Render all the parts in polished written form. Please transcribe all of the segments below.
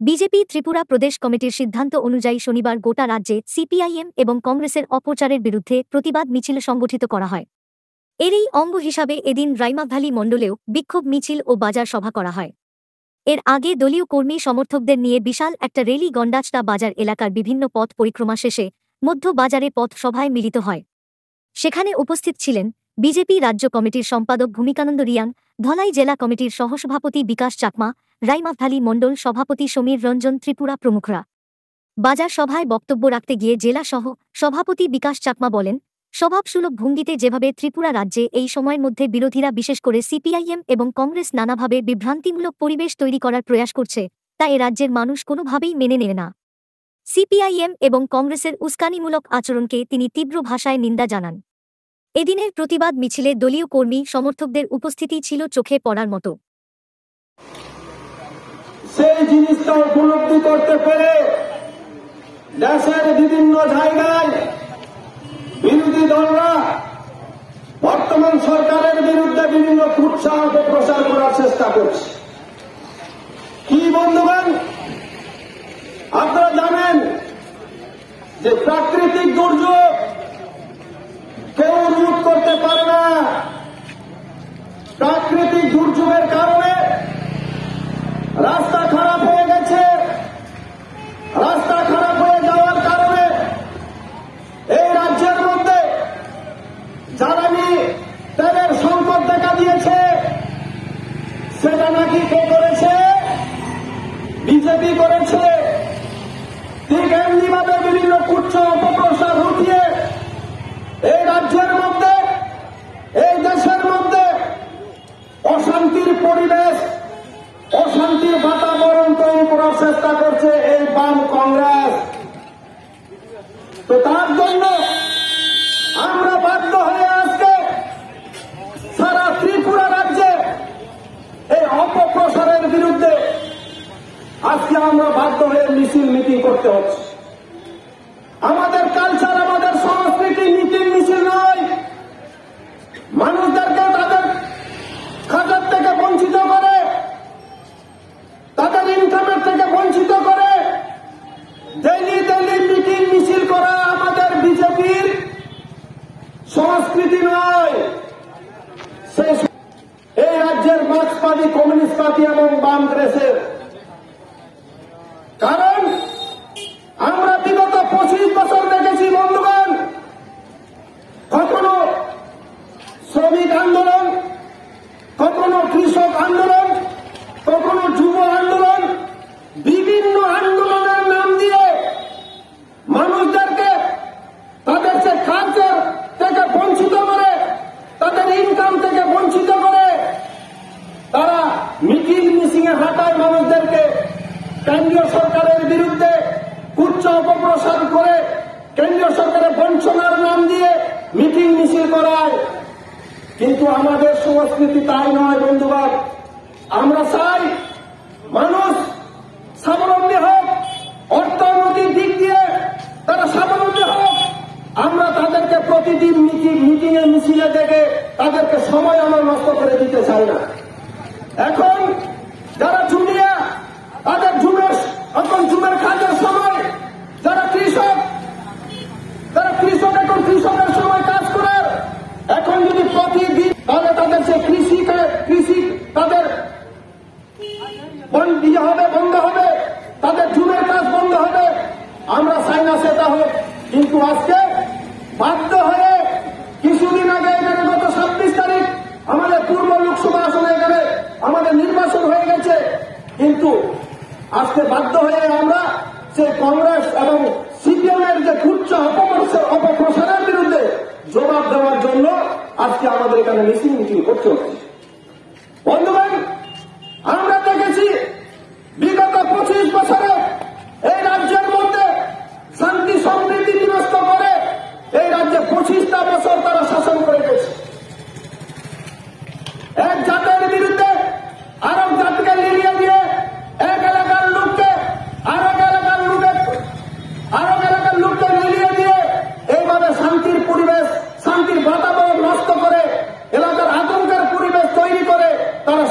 BJP Tripura প্রদেশ কমিটির সিদ্ধান্ত অনুযায়ী শনিবার গোটা রাজ্যে সিপিআইএম এবং কংগ্রেসের অপপ্রচারের বিরুদ্ধে প্রতিবাদ মিছিল সংগঠিত করা হয়। এরই অঙ্গ হিসাবে এদিন রাইমাভ্যালি মণ্ডলেও বিক্ষোভ মিছিল ও বাজার সভা করা হয়। এর আগে দলীয় কর্মী সমর্থকদের নিয়ে বিশাল একটা রেলি গন্ডাচটা বাজার এলাকার বিভিন্ন পথ পরিক্রমা শেষে মধ্য বাজারে পথ সভায় মিলিত হয়। সেখানে উপস্থিত ছিলেন বিজেপি রাজ্য কমিটির সম্পাদক ভূমিকানন্দ রিয়াং, ধলাই জেলা কমিটির সহসভাপতি বিকাশ চাকমা, রাইমাভ্যালি মণ্ডল সভাপতি সমীর রঞ্জন ত্রিপুরা প্রমুখরা। বাজার সভায় বক্তব্য রাখতে গিয়ে জেলা সহ সভাপতি বিকাশ চাকমা বলেন, স্বভাবসুলভ ভঙ্গিতে যেভাবে ত্রিপুরা রাজ্যে এই সময়ের মধ্যে বিরোধীরা বিশেষ করে সিপিআইএম এবং কংগ্রেস নানাভাবে বিভ্রান্তিমূলক পরিবেশ তৈরি করার প্রয়াস করছে, তা এ রাজ্যের মানুষ কোনোভাবেই মেনে নেবে না। সিপিআইএম এবং কংগ্রেসের উস্কানিমূলক আচরণকে তিনি তীব্র ভাষায় নিন্দা জানান। এদিনের প্রতিবাদ মিছিলে দলীয় কর্মী সমর্থকদের উপস্থিতি ছিল চোখে পড়ার মতো। সেই জিনিসটা উপলব্ধি করতে পেরে দেশের বিভিন্ন জায়গায় বিরোধী দলরা বর্তমান সরকারের বিরুদ্ধে বিভিন্ন কুৎসা অপপ্রচার করার চেষ্টা করছে। কি বন্ধুগণ, আপনারা জানেন যে প্রাকৃতিক দুর্যোগ কেউ রোধ করতে পারে না। প্রাকৃতিক দুর্যোগের কারণে রাস্তা খারাপ হয়ে গেছে। রাস্তা খারাপ হয়ে যাওয়ার কারণে এই রাজ্যের মধ্যে জ্বালানি তেলের সংকট দেখা দিয়েছে। সেটা নাকি কে করেছে? বিজেপি করেছে। ঠিক এমনিভাবে বিভিন্ন কুৎসা অপপ্রচার রুটিয়ে এই রাজ্যের মধ্যে, এই দেশের মধ্যে অশান্তির পরিবেশ, অশান্তির বাতাবরণ তৈরি করার চেষ্টা করছে এই বাম কংগ্রেস। তো তার জন্য আমরা বাধ্য হয়ে আজকে সারা ত্রিপুরা রাজ্যে এই অপপ্রচারের বিরুদ্ধে আজকে আমরা বাধ্য হয়ে মিছিল মিটিং করতে হচ্ছে। আমাদের কালচার, আমাদের সংস্কৃতি মিটিং মিছিল নয়। মানুষদেরকে তাদের খাজার থেকে বঞ্চিত করে, তাদের ইনকামের থেকে বঞ্চিত করে ডেইলি মিটিং মিছিল করা আমাদের বিজেপির সংস্কৃতি নয়। এই রাজ্যের মার্ক্সবাদী, কমিউনিস্ট পার্টি এবং বাম কংগ্রেসের। কারণ আমরা বিগত 25 বছর দেখেছি বন্ধুগণ, কখনো শ্রমিক আন্দোলন, কখনো কৃষক আন্দোলন, কখনো যুব আন্দোলন, বিভিন্ন আন্দোলনের নাম দিয়ে মানুষদেরকে তাদের সে কাজের থেকে বঞ্চিত করে, তাদের ইনকাম থেকে বঞ্চিত করে তারা মিটিং মিছিংয়ে হাঁটায় মানুষদেরকে কেন্দ্রীয় সরকারের বিরুদ্ধে কুৎসা অপপ্রচার করে কেন্দ্রীয় সরকারের বঞ্চনার নাম দিয়ে মিটিং মিছিল করায়। কিন্তু আমাদের সংস্কৃতি তাই নয় বন্ধুগণ। আমরা চাই মানুষ স্বাবলম্বী হোক, অর্থনৈতিক দিক দিয়ে তারা স্বাবলম্বী হোক। আমরা তাদেরকে প্রতিদিন মিটিংয়ে মিছিলে দেখে তাদেরকে সময় আমরা নষ্ট করে দিতে চাই না। এখন যারা জুনিয়া, তাদের এখন জুমের কাজের সময়, যারা কৃষক এখন কৃষকের সময় কাজ করে, এখন যদি প্রতিদিন তাহলে তাদের সে কৃষি তাদের বন্ধ হবে, তাদের জুমের কাজ বন্ধ হবে। আমরা চাই না সেটা হোক। কিন্তু আজকে বাধ্য হয়ে কিছুদিন আগে এখানে গত 26 তারিখ আমাদের পূর্ব লোকসভা আসনে এখানে আমাদের নির্বাচন হয়ে গেছে। কিন্তু আজকে বাধ্য হয়ে আমরা সেই কংগ্রেস এবং সিপিএমের যে কুৎসা অপপ্রচারের বিরুদ্ধে জবাব দেওয়ার জন্য আজকে আমাদের এখানে মিছিল করতে হচ্ছে। বন্ধুগণ, আমরা দেখেছি বিগত 25 বছরে এই রাজ্যের মধ্যে শান্তি সমৃদ্ধি বিনষ্ট করে এই রাজ্যে 25টা বছর তারা শাসন করে গেছে। এক জাতের বিরুদ্ধে আরেক জাতিকে লিলিয়ে দিয়ে এক এলাকার লোককে আরেক এলাকার লোককে লিলিয়ে দিয়ে এইভাবে শান্তির বাতাবরণ নষ্ট করে এলাকার আতঙ্কের পরিবেশ তৈরি করে তারা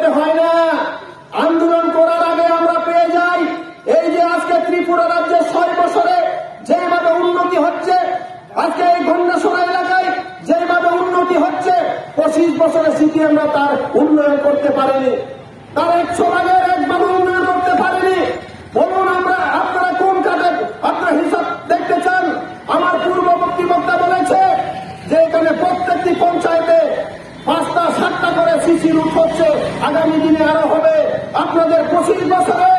করতে হয় না, আন্দোলন করার আগে আমরা পেয়ে যাই। এই যে আজকে ত্রিপুরা রাজ্যে 6 বছরে যেভাবে উন্নতি হচ্ছে, আজকে এই গন্ডাসরা এলাকায় যেভাবে উন্নতি হচ্ছে, 25 বছরে সিপিএমরা তার উন্নয়ন করতে পারেনি, তার 100 ভাগের 1 ভাগ উন্নয়ন করতে পারেনি। বলুন আপনারা কোন কাজে আপনার হিসাব দেখতে চান? আমার পূর্ববর্তী বক্তা বলেছে যে এখানে প্রত্যেকটি পঞ্চায়েতে 5টা 7টা করে সিসি রুট হচ্ছে, আগামী দিনে আরো হবে। আপনাদের 25 বছরে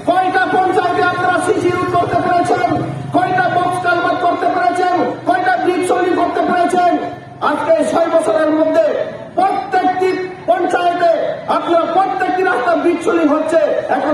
কয়টা পঞ্চায়েতে আপনারা সিসি রুট করতে পেরেছেন? কয়টা বক্স কালভার্ট করতে পেরেছেন? কয়টা ব্রিজ সলিং করতে পেরেছেন? আজকে 6 বছরের মধ্যে প্রত্যেকটি পঞ্চায়েতে আপনার প্রত্যেকটি রাস্তা ব্রিজ সলিং হচ্ছে। এখন